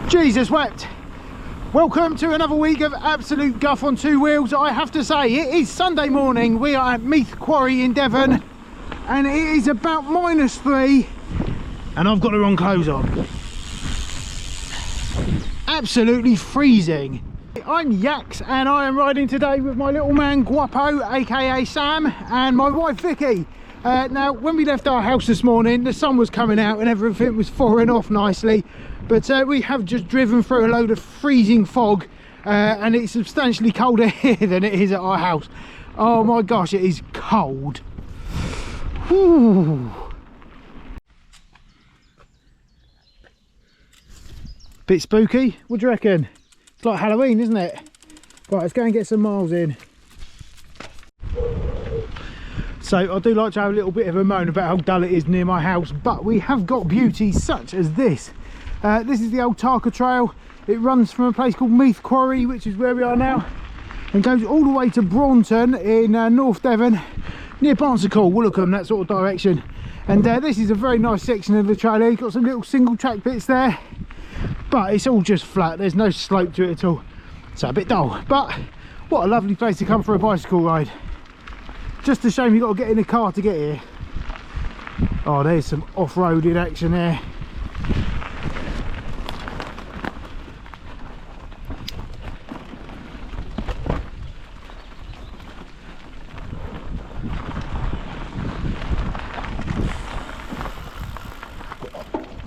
Jesus wept. Welcome to another week of absolute guff on two wheels. I have to say, it is Sunday morning. We are at Meath Quarry in Devon and it is about -3 and I've got the wrong clothes on. Absolutely freezing. I'm Yax and I am riding today with my little man Guapo, aka Sam, and my wife Vicky. Now when we left our house this morning, the sun was coming out and everything was thawing off nicely, but we have just driven through a load of freezing fog and it's substantially colder here than it is at our house. Oh my gosh, it is cold. Whew. Bit spooky, what do you reckon? It's like Halloween, isn't it? Right, let's go and get some miles in. So I do like to have a little bit of a moan about how dull it is near my house, but we have got beauties such as this. This is the old Tarka Trail. It runs from a place called Meath Quarry, which is where we are now, and goes all the way to Braunton in North Devon, near Barnstacle, Woolacombe, that sort of direction. And this is a very nice section of the trail here. You've got some little single track bits there, but it's all just flat. There's no slope to it at all, so a bit dull. But what a lovely place to come for a bicycle ride. Just a shame you've got to get in a car to get here. Oh, there's some off-roading action there.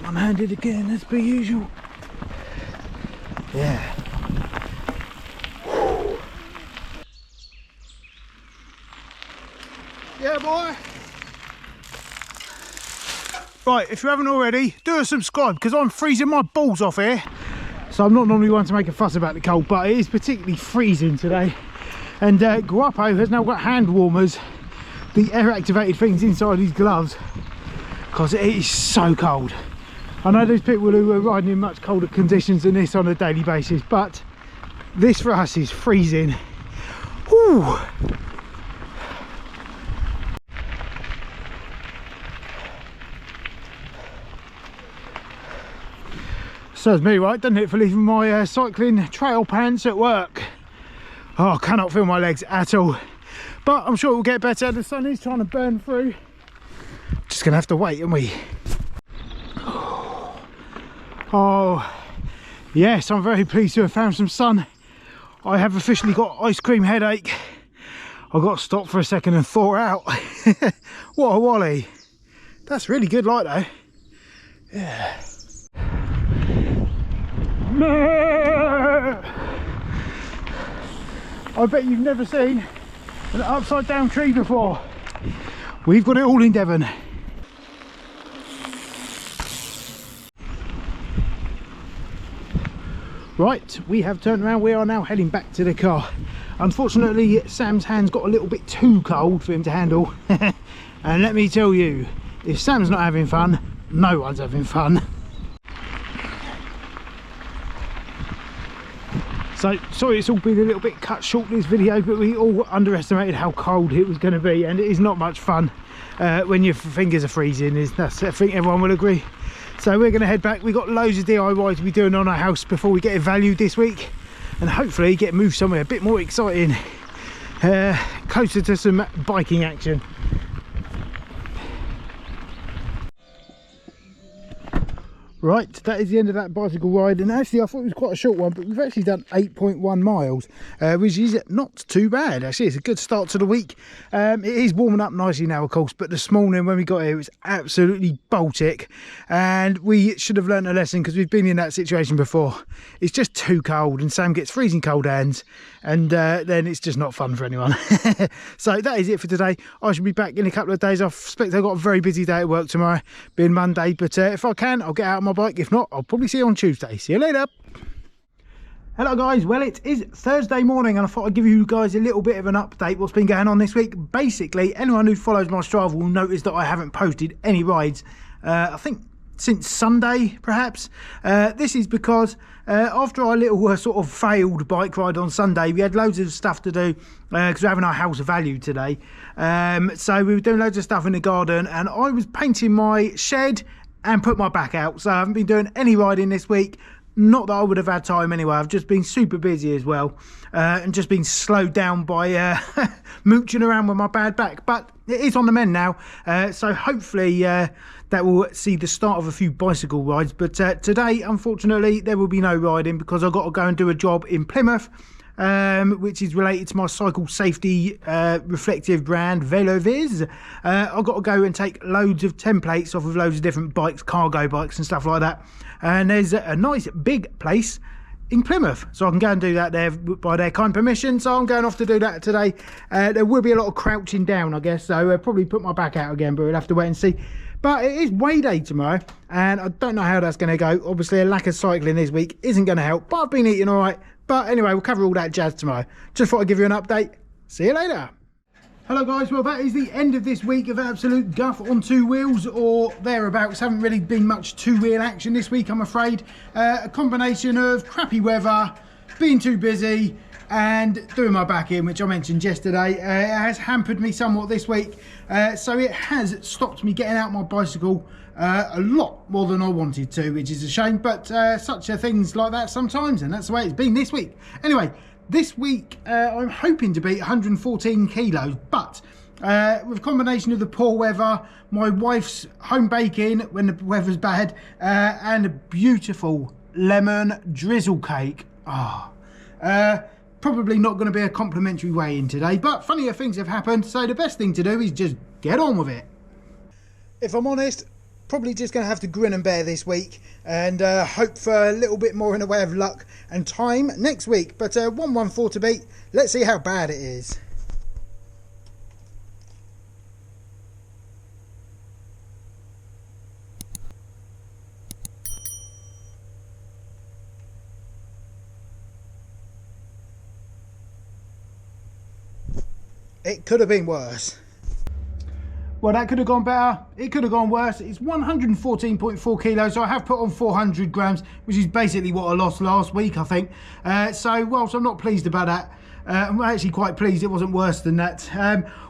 One-handed again, as per usual. Yeah. Yeah, boy. Right, if you haven't already, do a subscribe because I'm freezing my balls off here. So I'm not normally one to make a fuss about the cold, but it is particularly freezing today. And Guapo has now got hand warmers, the air activated things inside his gloves, because it is so cold. I know there's people who are riding in much colder conditions than this on a daily basis, but this for us is freezing. Whew. Serves me right, doesn't it, for leaving my cycling trail pants at work. Oh, I cannot feel my legs at all, but I'm sure it will get better. The sun is trying to burn through. Just gonna have to wait, aren't we? Oh yes, I'm very pleased to have found some sun. I have officially got ice cream headache. I've got to stop for a second and thaw out. What a wally. That's really good light though. Yeah. I bet you've never seen an upside down tree before. We've got it all in Devon. Right, we have turned around. We are now heading back to the car. Unfortunately, Sam's hands got a little bit too cold for him to handle. And let me tell you, if Sam's not having fun, no one's having fun. So, sorry it's all been a little bit cut short this video, but we all underestimated how cold it was going to be, and it is not much fun when your fingers are freezing. That's, I think everyone will agree. So we're going to head back. We've got loads of DIY to be doing on our house before we get it valued this week, and hopefully get moved somewhere a bit more exciting, closer to some biking action. Right, that is the end of that bicycle ride, and actually I thought it was quite a short one, but we've actually done 8.1 miles, which is not too bad. Actually, it's a good start to the week. It is warming up nicely now, of course, but this morning when we got here it was absolutely Baltic, and we should have learnt a lesson because we've been in that situation before. It's just too cold and Sam gets freezing cold hands, and then it's just not fun for anyone. So that is it for today. I should be back in a couple of days. I expect I've got a very busy day at work tomorrow, being Monday, but if I can, I'll get out my bike. If not, I'll probably see you on Tuesday. See you later. Hello guys, well it is Thursday morning and I thought I'd give you guys a little bit of an update what's been going on this week. Basically, anyone who follows my Strava will notice that I haven't posted any rides, I think since Sunday perhaps. This is because after our little sort of failed bike ride on Sunday, we had loads of stuff to do because we're having our house valued today. So we were doing loads of stuff in the garden and I was painting my shed and put my back out, so I haven't been doing any riding this week. Not that I would have had time anyway. I've just been super busy as well, and just been slowed down by mooching around with my bad back. But it is on the mend now, so hopefully that will see the start of a few bicycle rides. But today, unfortunately, there will be no riding because I've got to go and do a job in Plymouth, which is related to my cycle safety reflective brand VeloViz. I've got to go and take loads of templates off of loads of different bikes, cargo bikes and stuff like that. And there's a nice big place in Plymouth, so I can go and do that there by their kind permission. So I'm going off to do that today. There will be a lot of crouching down, I guess, so probably put my back out again, but we'll have to wait and see. But it is weigh day tomorrow, and I don't know how that's going to go. Obviously, a lack of cycling this week isn't going to help, but I've been eating all right. But anyway, we'll cover all that jazz tomorrow. Just thought I'd give you an update. See you later. Hello guys, well that is the end of this week of absolute guff on two wheels or thereabouts. Haven't really been much two-wheel action this week, I'm afraid. A combination of crappy weather, being too busy and doing my back in, which I mentioned yesterday. It has hampered me somewhat this week, so it has stopped me getting out my bicycle a lot more than I wanted to, which is a shame, but such are things like that sometimes, and that's the way it's been this week. Anyway, this week I'm hoping to beat 114 kilos, but with a combination of the poor weather, my wife's home baking when the weather's bad, and a beautiful lemon drizzle cake. Probably not going to be a complimentary weigh-in today, but funnier things have happened, so the best thing to do is just get on with it. If I'm honest, probably just going to have to grin and bear this week and hope for a little bit more in the way of luck and time next week. But 114 to beat. Let's see how bad it is. It could have been worse. Well, that could have gone better. It could have gone worse. It's 114.4 kilos, so I have put on 400 grams, which is basically what I lost last week, I think. So, whilst I'm not pleased about that, I'm actually quite pleased it wasn't worse than that.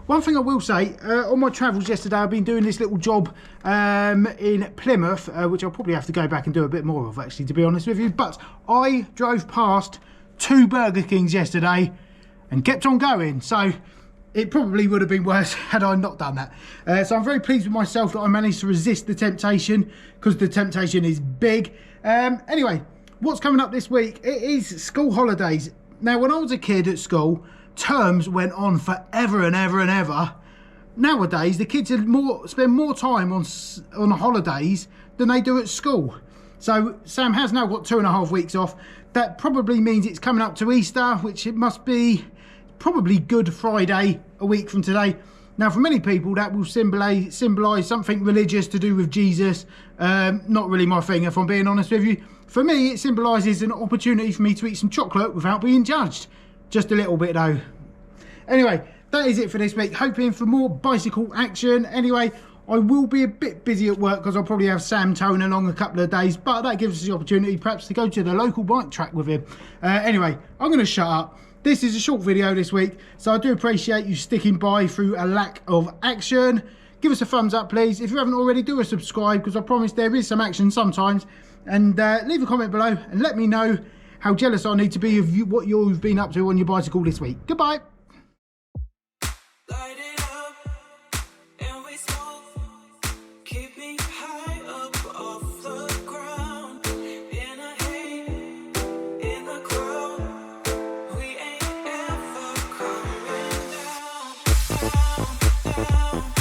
One thing I will say, on my travels yesterday, I've been doing this little job in Plymouth, which I'll probably have to go back and do a bit more of, actually, to be honest with you. But I drove past 2 Burger Kings yesterday and kept on going. So it probably would have been worse had I not done that. So I'm very pleased with myself that I managed to resist the temptation, because the temptation is big. Anyway, what's coming up this week? It is school holidays. Now, when I was a kid at school, terms went on forever and ever and ever. Nowadays, the kids spend more time on holidays than they do at school. So Sam has now got 2.5 weeks off. That probably means it's coming up to Easter, which it must be probably Good Friday a week from today. Now, for many people, that will symbolise something religious to do with Jesus. Not really my thing, if I'm being honest with you. For me, it symbolises an opportunity for me to eat some chocolate without being judged. Just a little bit, though. Anyway, that is it for this week. Hoping for more bicycle action. Anyway, I will be a bit busy at work because I'll probably have Sam towing along a couple of days, but that gives us the opportunity perhaps to go to the local bike track with him. Anyway, I'm going to shut up. This is a short video this week, so I do appreciate you sticking by through a lack of action. Give us a thumbs up, please. If you haven't already, do a subscribe, because I promise there is some action sometimes. And leave a comment below and let me know how jealous I need to be of you, what you've been up to on your bicycle this week. Goodbye. Down.